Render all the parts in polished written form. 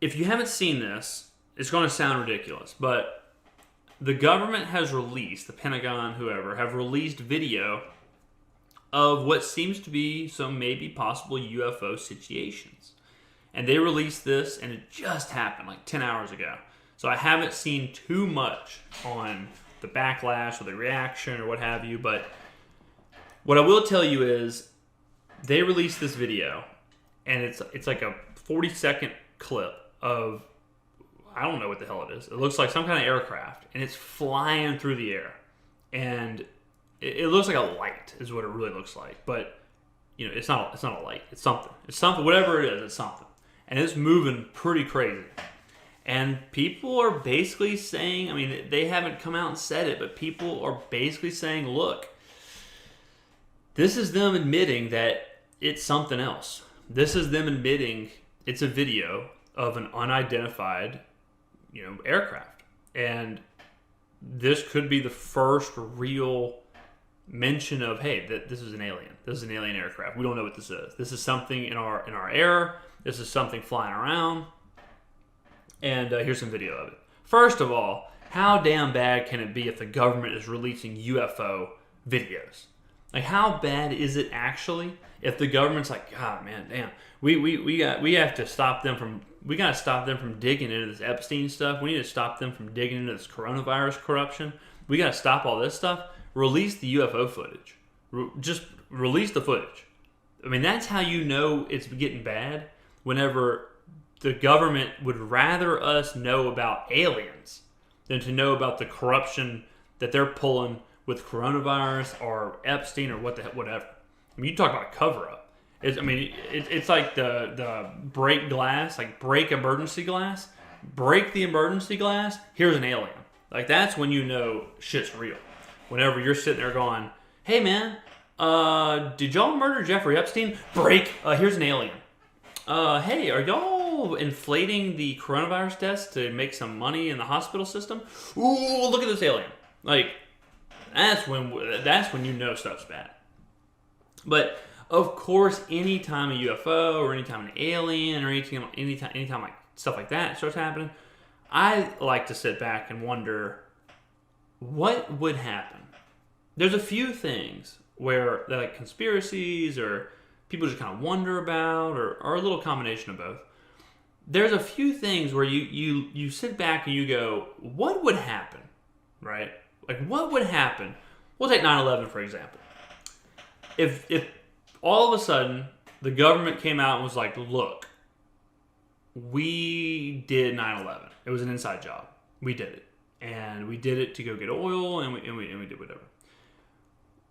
if you haven't seen this, it's going to sound ridiculous, but the government has released, the Pentagon, whoever, have released video of what seems to be some maybe possible UFO situations. And they released this, and it just happened like 10 hours ago. So I haven't seen too much on the backlash or the reaction or what have you, but what I will tell you is they released this video, and it's like a 40-second clip of, I don't know what the hell it is. It looks like some kind of aircraft, and it's flying through the air. And it looks like a light is what it really looks like. But, you know, it's not a light. It's something. It's something. Whatever it is, it's something. And it's moving pretty crazy. And people are basically saying, I mean, they haven't come out and said it, but people are basically saying, look, this is them admitting that it's something else. This is them admitting it's a video of an unidentified, you know, aircraft. And this could be the first real mention of, hey, this is an alien. This is an alien aircraft. We don't know what this is. This is something in our air. This is something flying around. And here's some video of it. First of all, how damn bad can it be if the government is releasing UFO videos? Like, how bad is it actually if the government's like, God, man, damn, we have to stop them from, we got to stop them from digging into this Epstein stuff. We need to stop them from digging into this coronavirus corruption. We got to stop all this stuff. Release the UFO footage. Just release the footage. I mean, that's how you know it's getting bad. Whenever the government would rather us know about aliens than to know about the corruption that they're pulling with coronavirus or Epstein or whatever. I mean, you talk about cover-up. It's like the break glass, like break emergency glass. Break the emergency glass, here's an alien. Like, that's when you know shit's real. Whenever you're sitting there going, hey, man, did y'all murder Jeffrey Epstein? Break, here's an alien. Hey, are y'all inflating the coronavirus test to make some money in the hospital system? Ooh, look at this alien. Like, that's when you know stuff's bad. But of course, anytime a UFO or anytime an alien or anytime like stuff like that starts happening, I like to sit back and wonder what would happen. There's a few things where they're like conspiracies or people just kind of wonder about, or a little combination of both. There's a few things where you sit back and you go, what would happen, right? Like, what would happen? We'll take 9/11, for example. If all of a sudden the government came out and was like, look, we did 9/11. It was an inside job. We did it. And we did it to go get oil, and we did whatever.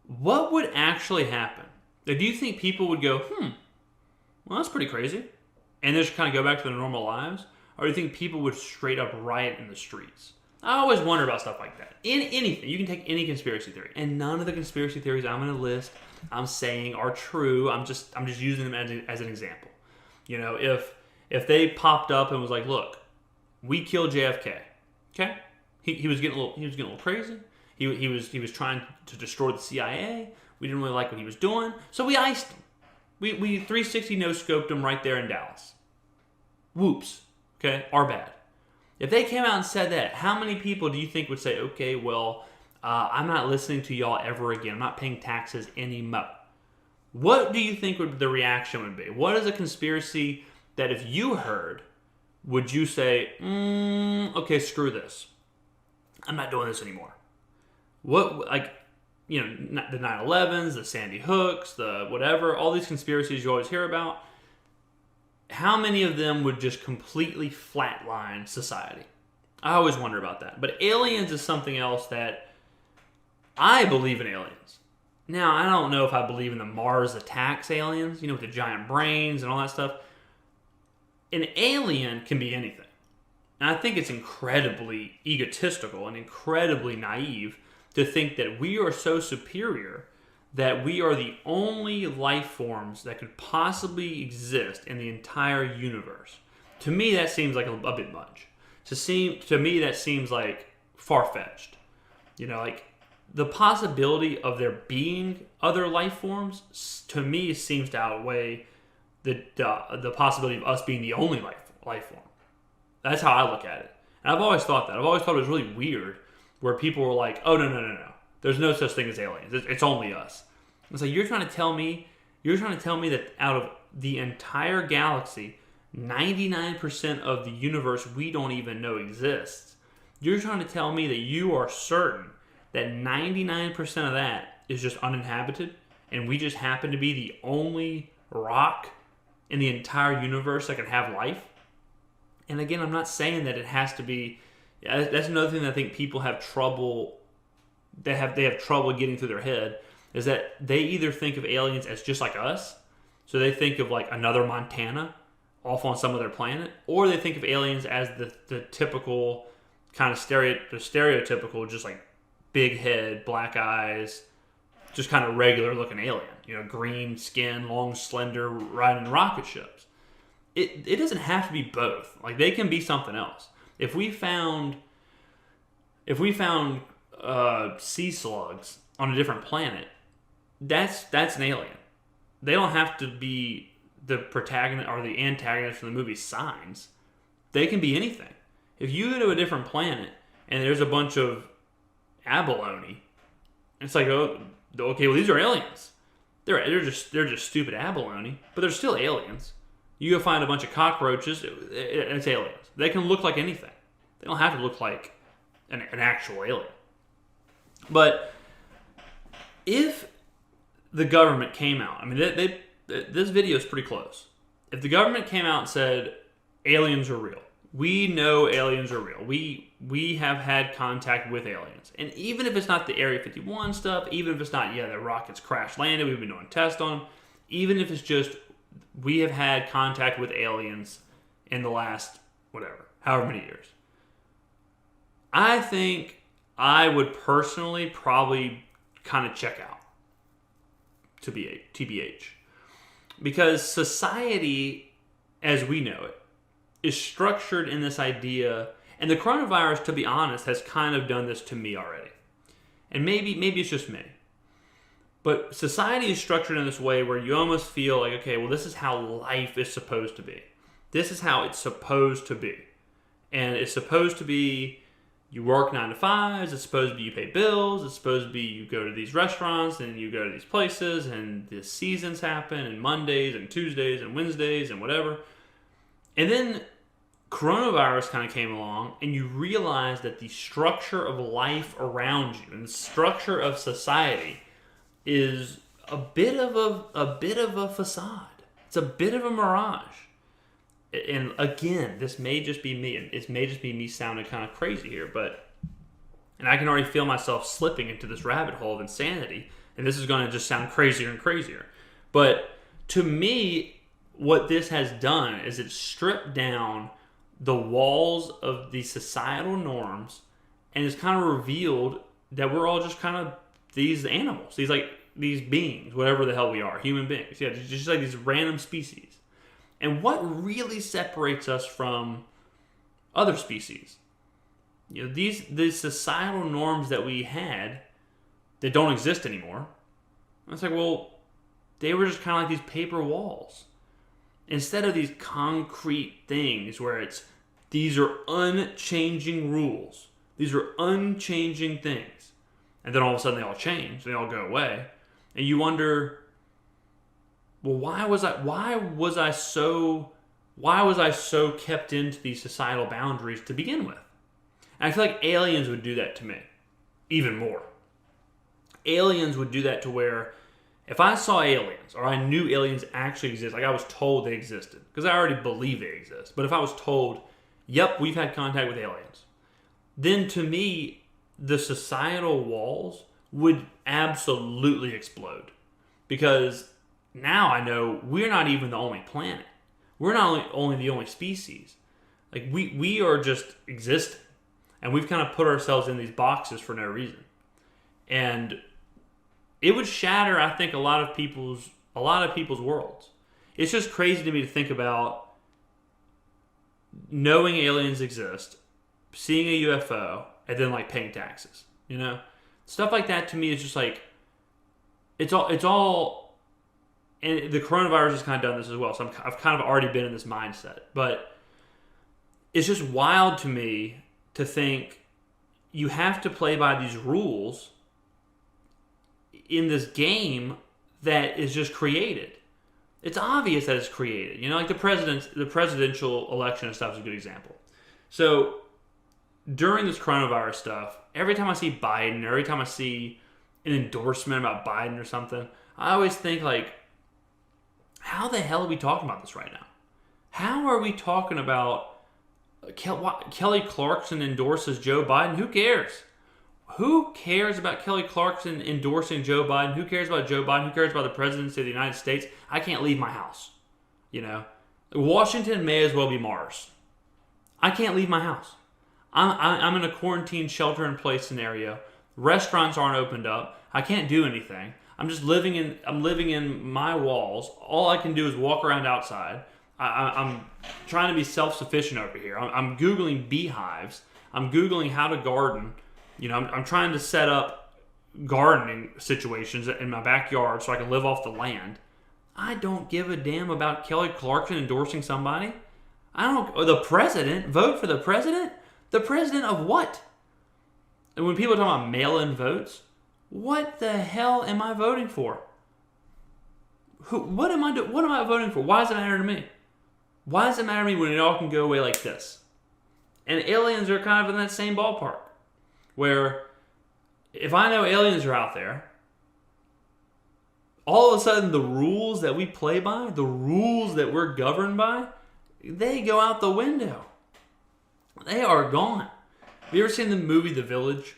What would actually happen? Like, do you think people would go, well, that's pretty crazy, and just kind of go back to their normal lives? Or do you think people would straight up riot in the streets? I always wonder about stuff like that. In anything, you can take any conspiracy theory, and none of the conspiracy theories I'm going to list, I'm saying are true. I'm just using them as an example. You know, if they popped up and was like, look, we killed JFK, okay? He was getting a little crazy. He was trying to destroy the CIA. We didn't really like what he was doing, so we iced him. We 360 no-scoped him right there in Dallas. Whoops. Okay, our bad. If they came out and said that, how many people do you think would say, okay, well, I'm not listening to y'all ever again. I'm not paying taxes anymore. What do you think the reaction would be? What is a conspiracy that if you heard, would you say, okay, screw this. I'm not doing this anymore. What, like, you know, the 9/11s, the Sandy Hooks, the whatever, all these conspiracies you always hear about, how many of them would just completely flatline society? I always wonder about that. But aliens is something else that I believe in aliens. Now, I don't know if I believe in the Mars attacks aliens, you know, with the giant brains and all that stuff. An alien can be anything. And I think it's incredibly egotistical and incredibly naive to think that we are so superior that we are the only life forms that could possibly exist in the entire universe. To me, that seems like a bit much. To me, that seems like far-fetched. You know, like, the possibility of there being other life forms, to me, seems to outweigh the possibility of us being the only life form. That's how I look at it. And I've always thought that. I've always thought it was really weird where people were like, oh, no. There's no such thing as aliens. It's only us. It's like, you're trying to tell me that out of the entire galaxy, 99% of the universe we don't even know exists. You're trying to tell me that you are certain that 99% of that is just uninhabited, and we just happen to be the only rock in the entire universe that can have life? And again, I'm not saying that it has to be. That's another thing that I think people have trouble. They have trouble getting through their head, is that they either think of aliens as just like us, so they think of like another Montana off on some other planet, or they think of aliens as the typical kind of stereotypical, just like big head, black eyes, just kind of regular looking alien. Green skin, long, slender, riding rocket ships. It doesn't have to be both. Like, they can be something else. If we found sea slugs on a different planet, that's an alien. They don't have to be the protagonist or the antagonist from the movie Signs. They can be anything. If you go to a different planet and there's a bunch of abalone, it's like, oh, okay, well, these are aliens. They're just stupid abalone, but they're still aliens. You go find a bunch of cockroaches, it's aliens. They can look like anything. They don't have to look like an actual alien. But if the government came out, I mean, this video is pretty close. If the government came out and said, aliens are real, we know aliens are real, we have had contact with aliens, and even if it's not the Area 51 stuff, even if it's not, the rockets crash landed, we've been doing tests on them, even if it's just, we have had contact with aliens in the last, however many years, I think I would personally probably kind of check out, to be TBH. Because society, as we know it, is structured in this idea, and the coronavirus, to be honest, has kind of done this to me already. And maybe it's just me. But society is structured in this way where you almost feel like, okay, well, this is how life is supposed to be. This is how it's supposed to be. And it's supposed to be, you work 9 to 5s, it's supposed to be you pay bills, it's supposed to be you go to these restaurants and you go to these places and the seasons happen and Mondays and Tuesdays and Wednesdays and whatever. And then coronavirus kind of came along and you realize that the structure of life around you and the structure of society is a bit of a facade. It's a bit of a mirage. And again, this may just be me, and it may just be me sounding kind of crazy here, and I can already feel myself slipping into this rabbit hole of insanity, and this is going to just sound crazier and crazier. But to me, what this has done is it's stripped down the walls of the societal norms, and it's kind of revealed that we're all just kind of these animals, these beings, whatever the hell we are, human beings. Yeah, just like these random species. And what really separates us from other species? These societal norms that we had that don't exist anymore. It's like, well, they were just kind of like these paper walls. Instead of these concrete things where these are unchanging rules. These are unchanging things. And then all of a sudden they all change. They all go away. And you wonder, well, why was I so kept into these societal boundaries to begin with? And I feel like aliens would do that to me even more. Aliens would do that to where if I saw aliens or I knew aliens actually exist, like I was told they existed, because I already believe they exist, but if I was told, yep, we've had contact with aliens, then to me, the societal walls would absolutely explode. Because now I know we're not even the only planet. We're not only the only species. Like, we are just existing. And we've kind of put ourselves in these boxes for no reason. And it would shatter, I think, a lot of people's worlds. It's just crazy to me to think about knowing aliens exist, seeing a UFO, and then like paying taxes. Stuff like that to me is just like, it's all, and the coronavirus has kind of done this as well. So I've kind of already been in this mindset, but it's just wild to me to think you have to play by these rules in this game that is just created. It's obvious that it's created. You know, like the presidential election and stuff is a good example. So during this coronavirus stuff, every time I see Biden, or every time I see an endorsement about Biden or something, I always think like, how the hell are we talking about this right now? How are we talking about Kelly Clarkson endorses Joe Biden? Who cares? Who cares about Kelly Clarkson endorsing Joe Biden? Who cares about Joe Biden? Who cares about the presidency of the United States? I can't leave my house. You know, Washington may as well be Mars. I can't leave my house. I'm in a quarantine shelter-in-place scenario. Restaurants aren't opened up. I can't do anything. I'm living in my walls. All I can do is walk around outside. I'm trying to be self-sufficient over here. I'm Googling beehives. I'm Googling how to garden. You know, I'm trying to set up gardening situations in my backyard so I can live off the land. I don't give a damn about Kelly Clarkson endorsing somebody. The president? Vote for the president? The president of what? And when people talk about mail-in votes, what the hell am I voting for? What am I voting for? Why does it matter to me? Why does it matter to me when it all can go away like this? And aliens are kind of in that same ballpark, where if I know aliens are out there, all of a sudden the rules that we play by, the rules that we're governed by, they go out the window. They are gone. Have you ever seen the movie The Village?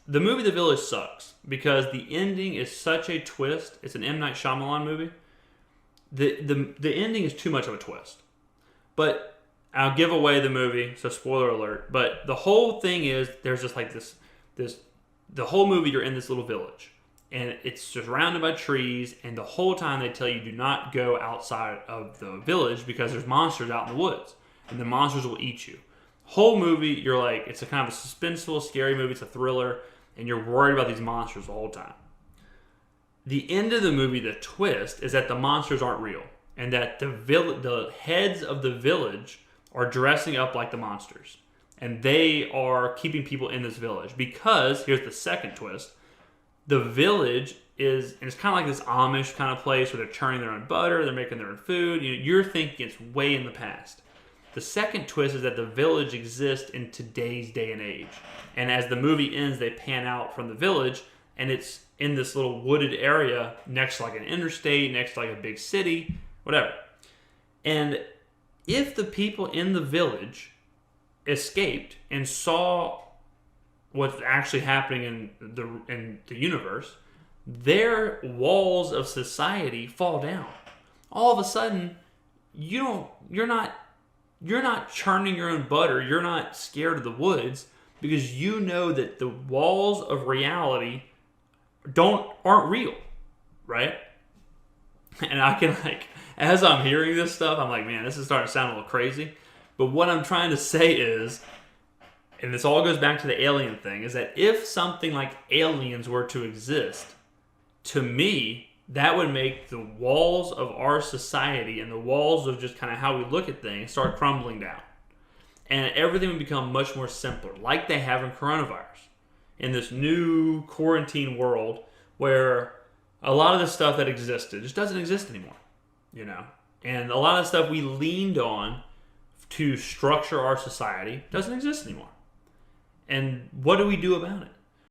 The movie The Village sucks because the ending is such a twist. It's an M. Night Shyamalan movie. The ending is too much of a twist. But I'll give away the movie, so spoiler alert. But the whole thing is there's just like this the whole movie you're in this little village. And it's surrounded by trees, and the whole time they tell you do not go outside of the village because there's monsters out in the woods. And the monsters will eat you. Whole movie, you're like, it's a kind of a suspenseful, scary movie. It's a thriller, and you're worried about these monsters the whole time. The end of the movie, the twist, is that the monsters aren't real, and that the heads of the village are dressing up like the monsters, and they are keeping people in this village because here's the second twist: the village is, and it's kind of like this Amish kind of place where they're churning their own butter, they're making their own food. You're thinking it's way in the past. The second twist is that the village exists in today's day and age. And as the movie ends, they pan out from the village, and it's in this little wooded area next to like an interstate, next to like a big city, whatever. And if the people in the village escaped and saw what's actually happening in the universe, their walls of society fall down. All of a sudden, you're not churning your own butter. You're not scared of the woods because you know that the walls of reality aren't real, right? And I can as I'm hearing this stuff, I'm like, man, this is starting to sound a little crazy. But what I'm trying to say is, and this all goes back to the alien thing, is that if something like aliens were to exist, to me, that would make the walls of our society and the walls of just kind of how we look at things start crumbling down. And everything would become much more simpler, like they have in coronavirus. In this new quarantine world where a lot of the stuff that existed just doesn't exist anymore, you know? And a lot of the stuff we leaned on to structure our society doesn't exist anymore. And what do we do about it?